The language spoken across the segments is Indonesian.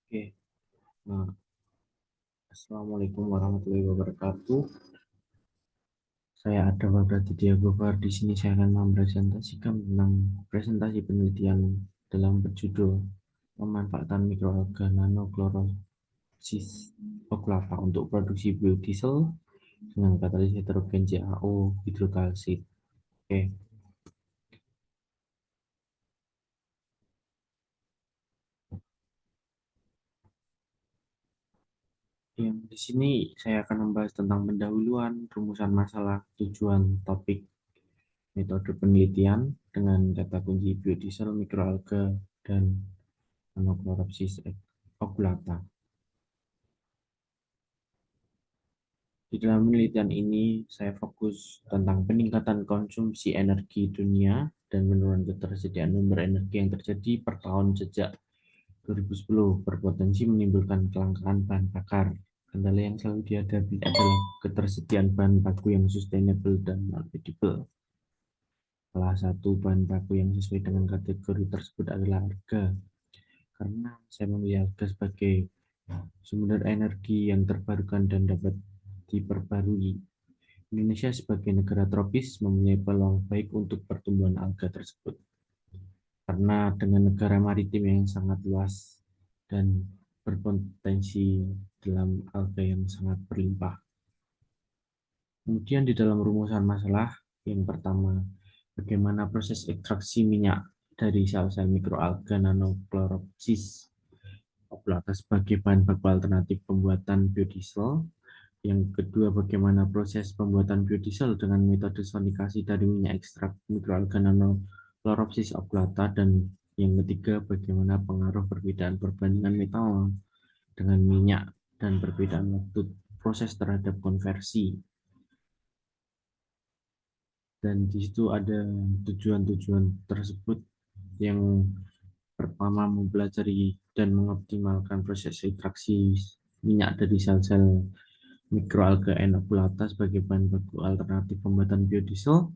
Oke, nah, Assalamualaikum warahmatullahi wabarakatuh. Saya ada Baghdadi Diagobar. Di sini saya akan mempresentasikan tentang presentasi penelitian dalam berjudul pemanfaatan mikroalga nanochlorosis oklava untuk produksi biodiesel dengan katalis heterogen CaO hidrokalsit. Oke, yang di sini saya akan membahas tentang pendahuluan, rumusan masalah, tujuan, topik, metode penelitian dengan kata kunci biodiesel, mikroalga, dan nanochlorosis oculata. Di dalam penelitian ini, saya fokus tentang peningkatan konsumsi energi dunia dan penurunan ketersediaan sumber energi yang terjadi per tahun sejak 2010 berpotensi menimbulkan kelangkaan bahan bakar. Kendala yang selalu dihadapi adalah ketersediaan bahan baku yang sustainable dan non-edible. Salah satu bahan baku yang sesuai dengan kategori tersebut adalah harga, karena saya memilih harga sebagai sumber energi yang terbarukan dan dapat diperbarui. Indonesia sebagai negara tropis mempunyai peluang baik untuk pertumbuhan alga tersebut, karena dengan negara maritim yang sangat luas dan berpotensi dalam alga yang sangat berlimpah. Kemudian di dalam rumusan masalah, yang pertama, bagaimana proses ekstraksi minyak dari sel-sel mikroalga nanochlorosis oblata sebagai bahan baku alternatif pembuatan biodiesel. Yang kedua, bagaimana proses pembuatan biodiesel dengan metode sonikasi dari minyak ekstrak mikroalga nanochlorosis oblata. Dan yang ketiga, bagaimana pengaruh perbedaan perbandingan metanol dengan minyak dan perbedaan waktu proses terhadap konversi. Dan di situ ada tujuan-tujuan tersebut. Yang pertama, mempelajari dan mengoptimalkan proses ekstraksi minyak dari sel-sel mikroalga inokulata sebagai bahan baku alternatif pembuatan biodiesel.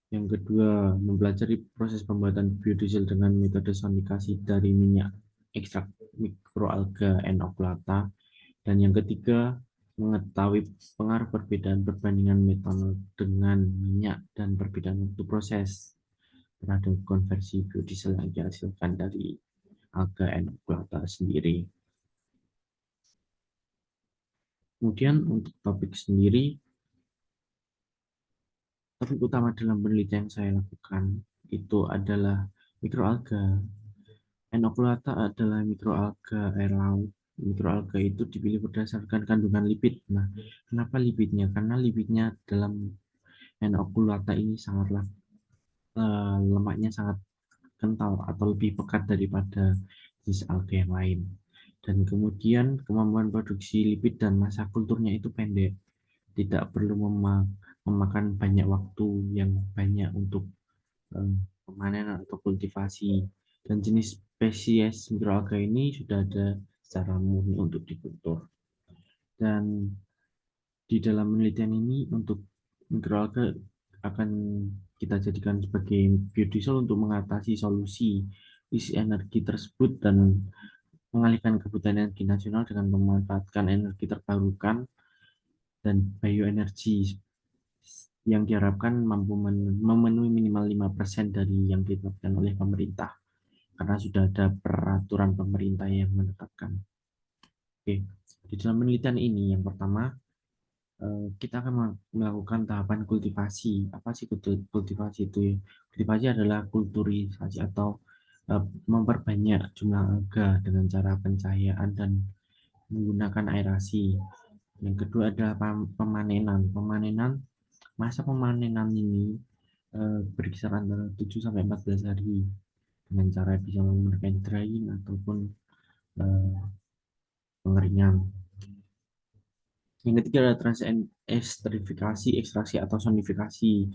Yang kedua, mempelajari proses pembuatan biodiesel dengan metode sonikasi dari minyak ekstrak mikroalga inokulata. Dan yang ketiga, mengetahui pengaruh perbedaan perbandingan metanol dengan minyak dan perbedaan waktu proses terhadap konversi biodiesel yang dihasilkan dari alga inokulata sendiri. Kemudian untuk topik sendiri, topik utama dalam penelitian yang saya lakukan itu adalah mikroalga. Inokulata adalah mikroalga air laut. Mikroalga itu dipilih berdasarkan kandungan lipid. Nah, kenapa lipidnya? Karena lipidnya dalam inokulata ini sangatlah lemaknya sangat kental atau lebih pekat daripada jenis alga yang lain. Dan kemudian kemampuan produksi lipid dan massa kulturnya itu pendek, tidak perlu memakan banyak waktu yang banyak untuk pemanenan atau kultivasi. Dan jenis spesies mikroalga ini sudah ada secara murni untuk dikultur. Dan di dalam penelitian ini untuk mikroalga akan kita jadikan sebagai biodiesel untuk mengatasi solusi isi energi tersebut dan mengalihkan kebutuhan energi nasional dengan memanfaatkan energi terbarukan dan bioenergi yang diharapkan mampu memenuhi minimal 5% dari yang ditetapkan oleh pemerintah, karena sudah ada peraturan pemerintah yang menetapkan. Oke, di dalam penelitian ini yang pertama, kita akan melakukan tahapan kultivasi. Apa sih kultivasi itu ya? Kultivasi adalah kulturisasi atau memperbanyak jumlah alga dengan cara pencahayaan dan menggunakan aerasi. Yang kedua adalah pemanenan. Masa pemanenan ini berkisar antara 7 sampai 14 hari dengan cara bisa menggunakan drying ataupun pengeringan. Yang ketiga adalah transesterifikasi, ekstraksi atau sonifikasi.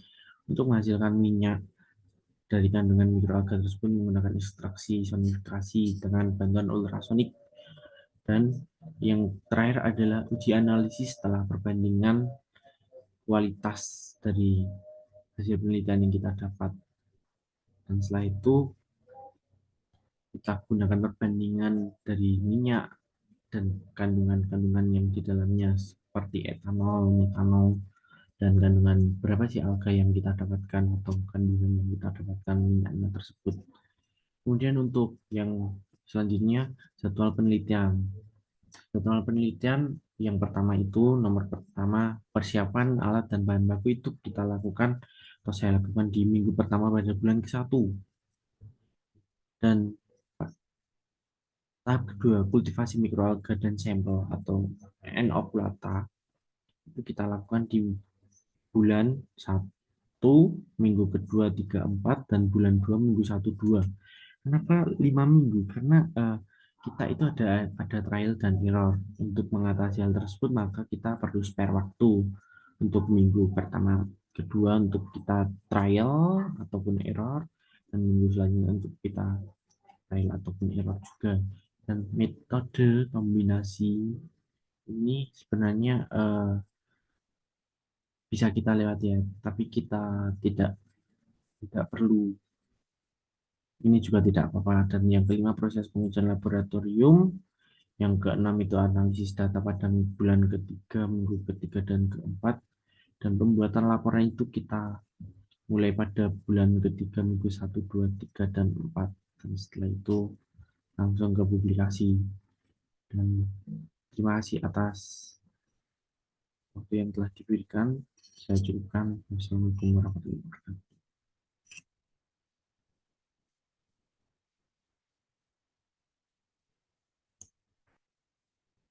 Untuk menghasilkan minyak dari kandungan mikroalga tersebut menggunakan ekstraksi sonifikasi dengan bantuan ultrasonik. Dan yang terakhir adalah uji analisis setelah perbandingan kualitas dari hasil penelitian yang kita dapat. Dan setelah itu kita gunakan perbandingan dari minyak dan kandungan-kandungan yang di dalamnya seperti etanol, metanol, dan kandungan berapa sih alga yang kita dapatkan atau kandungan yang kita dapatkan minyaknya tersebut. Kemudian untuk yang selanjutnya jadwal penelitian. Jadwal penelitian yang pertama itu nomor pertama persiapan alat dan bahan baku itu kita lakukan atau saya lakukan di minggu pertama pada bulan ke-1 dan tahap kedua kultivasi mikroalga dan sampel atau enokulata itu kita lakukan di bulan 1 minggu kedua 3 4 dan bulan 2 minggu 1 2. Kenapa 5 minggu? Karena kita itu ada trial dan error. Untuk mengatasi hal tersebut maka kita perlu spare waktu untuk minggu pertama kedua untuk kita trial ataupun error, dan minggu selanjutnya untuk kita trial ataupun error juga. Dan metode kombinasi ini sebenarnya bisa kita lewati ya, tapi kita tidak tidak perlu, ini juga tidak apa-apa. Dan yang kelima proses pengujian laboratorium, yang keenam itu analisis data pada bulan ketiga, minggu ketiga dan keempat, dan pembuatan laporan itu kita mulai pada bulan ketiga, minggu satu, dua, tiga, dan empat, dan setelah itu langsung ke publikasi. Dan terima kasih atas waktu yang telah diberikan. Saya cukupkan. Wassalamualaikum warahmatullahi wabarakatuh.